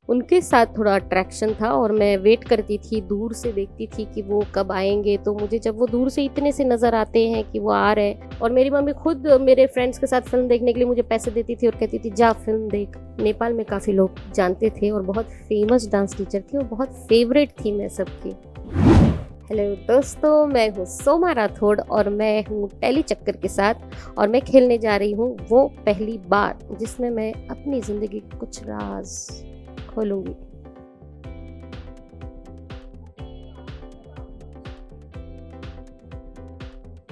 उनके साथ थोड़ा अट्रैक्शन था और मैं वेट करती थी, दूर से देखती थी कि वो कब आएँगे। तो मुझे जब वो दूर से इतने से नज़र आते हैं कि वो आ रहे हैं, और मेरी मम्मी खुद मेरे फ्रेंड्स के साथ फ़िल्म देखने के लिए मुझे पैसे देती थी और कहती थी जा फ़िल्म देख। नेपाल में काफ़ी लोग जानते थे और बहुत फ़ेमस डांस टीचर थी और बहुत फ़ेवरेट थी मैं सबकी। हेलो दोस्तों, मैं हूँ सोमा राठौड़ और मैं हूँ टेली चक्कर के साथ, और मैं खेलने जा रही हूँ वो पहली बार जिसमें मैं अपनी ज़िंदगी के कुछ राज खोलूंगी।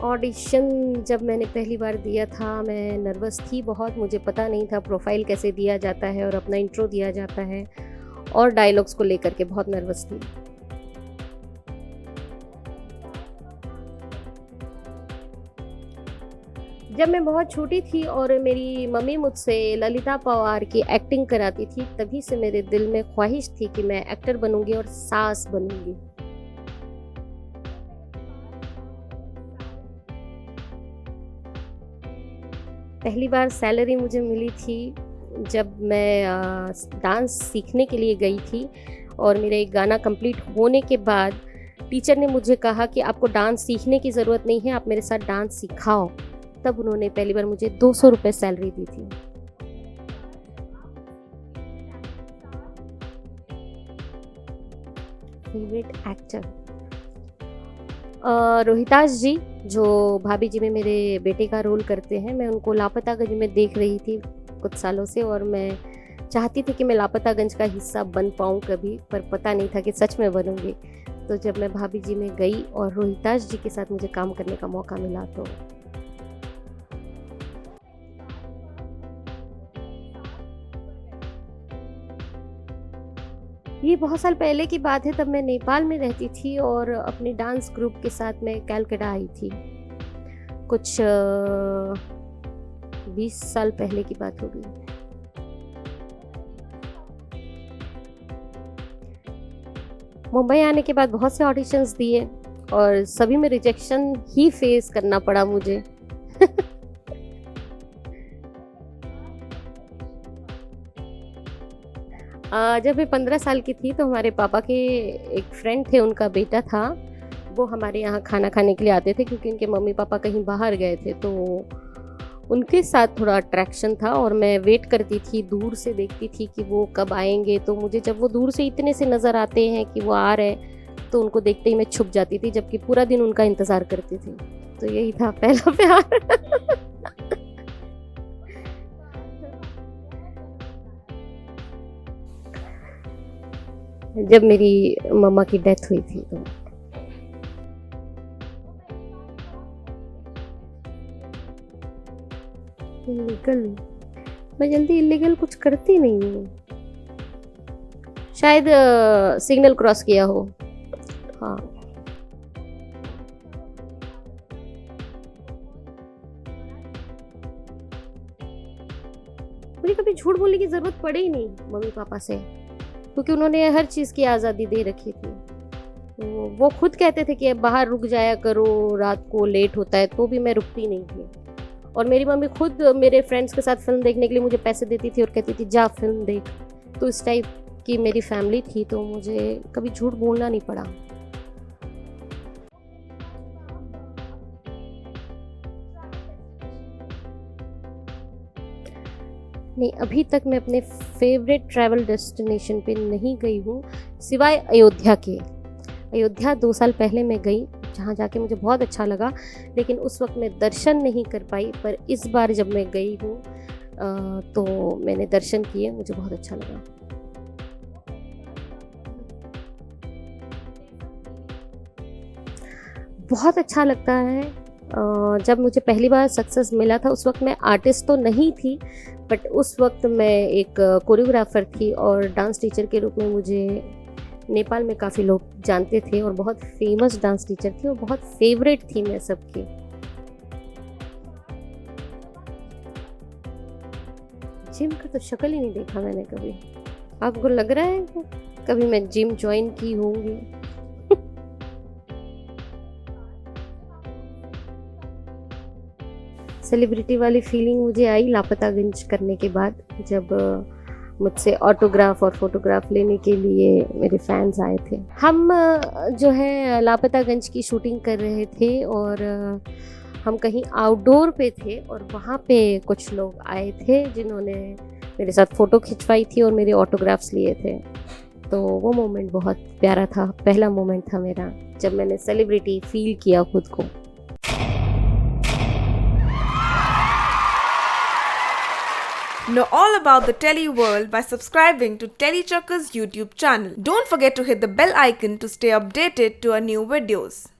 ऑडिशन जब मैंने पहली बार दिया था, मैं नर्वस थी बहुत। मुझे पता नहीं था प्रोफाइल कैसे दिया जाता है और अपना इंट्रो दिया जाता है, और डायलॉग्स को लेकर के बहुत नर्वस थी। जब मैं बहुत छोटी थी और मेरी मम्मी मुझसे ललिता पवार की एक्टिंग कराती थी, तभी से मेरे दिल में ख्वाहिश थी कि मैं एक्टर बनूंगी और सास बनूंगी। पहली बार सैलरी मुझे मिली थी जब मैं डांस सीखने के लिए गई थी, और मेरा एक गाना कंप्लीट होने के बाद टीचर ने मुझे कहा कि आपको डांस सीखने की ज़रूरत नहीं है, आप मेरे साथ डांस सिखाओ। तब उन्होंने पहली बार मुझे 200 रुपये सैलरी दी थी। फेवरेट एक्टर रोहिताश जी, जो भाभी जी में मेरे बेटे का रोल करते हैं। मैं उनको लापतागंज में देख रही थी कुछ सालों से, और मैं चाहती थी कि मैं लापतागंज का हिस्सा बन पाऊँ कभी, पर पता नहीं था कि सच में बनूंगी। तो जब मैं भाभी जी में गई और रोहिताश जी के साथ मुझे काम करने का मौका मिला, तो ये बहुत साल पहले की बात है। तब मैं नेपाल में रहती थी और अपने डांस ग्रुप के साथ मैं कलकत्ता आई थी। कुछ 20 साल पहले की बात होगी। मुंबई आने के बाद बहुत से ऑडिशंस दिए और सभी में रिजेक्शन ही फेस करना पड़ा मुझे। जब मैं 15 साल की थी, तो हमारे पापा के एक फ्रेंड थे, उनका बेटा था। वो हमारे यहाँ खाना खाने के लिए आते थे क्योंकि उनके मम्मी पापा कहीं बाहर गए थे। तो उनके साथ थोड़ा अट्रैक्शन था और मैं वेट करती थी, दूर से देखती थी कि वो कब आएंगे। तो मुझे जब वो दूर से इतने से नज़र आते हैं कि वो आ रहे हैं, तो उनको देखते ही मैं छुप जाती थी, जबकि पूरा दिन उनका इंतज़ार करती थी। तो यही था पहला प्यार। जब मेरी मम्मा की डेथ हुई थी, तो इलीगल, मैं जल्दी इलीगल कुछ करती नहीं हूँ। शायद सिग्नल क्रॉस किया हो। हाँ, मुझे कभी झूठ बोलने की जरूरत पड़ी ही नहीं मम्मी पापा से, क्योंकि उन्होंने हर चीज़ की आज़ादी दे रखी थी। तो वो खुद कहते थे कि अब बाहर रुक जाया करो, रात को लेट होता है, तो भी मैं रुकती नहीं थी। और मेरी मम्मी खुद मेरे फ्रेंड्स के साथ फिल्म देखने के लिए मुझे पैसे देती थी और कहती थी जा फिल्म देख। तो इस टाइप की मेरी फैमिली थी, तो मुझे कभी झूठ बोलना नहीं पड़ा। नहीं, अभी तक मैं अपने फेवरेट ट्रैवल डेस्टिनेशन पे नहीं गई हूँ, सिवाय अयोध्या के। अयोध्या 2 साल पहले मैं गई, जहाँ जाके मुझे बहुत अच्छा लगा, लेकिन उस वक्त मैं दर्शन नहीं कर पाई। पर इस बार जब मैं गई हूँ तो मैंने दर्शन किए, मुझे बहुत अच्छा लगा। बहुत अच्छा लगता है। जब मुझे पहली बार सक्सेस मिला था, उस वक्त मैं आर्टिस्ट तो नहीं थी, बट उस वक्त मैं एक कोरियोग्राफर थी, और डांस टीचर के रूप में मुझे नेपाल में काफ़ी लोग जानते थे, और बहुत फेमस डांस टीचर थी और बहुत फेवरेट थी मैं सबकी। जिम का तो शक्ल ही नहीं देखा मैंने कभी। आपको लग रहा है कि कभी मैं जिम ज्वाइन की होंगी? सेलिब्रिटी वाली फीलिंग मुझे आई लापतागंज करने के बाद, जब मुझसे ऑटोग्राफ और फोटोग्राफ लेने के लिए मेरे फैंस आए थे। हम जो है लापतागंज की शूटिंग कर रहे थे और हम कहीं आउटडोर पे थे और वहाँ पे कुछ लोग आए थे जिन्होंने मेरे साथ फ़ोटो खिंचवाई थी और मेरे ऑटोग्राफ्स लिए थे। तो वो मोमेंट बहुत प्यारा था, पहला मोमेंट था मेरा जब मैंने सेलिब्रिटी फील किया खुद को। Know all about the Telly world by subscribing to Telly Chakka's YouTube channel. Don't forget to hit the bell icon to stay updated to our new videos.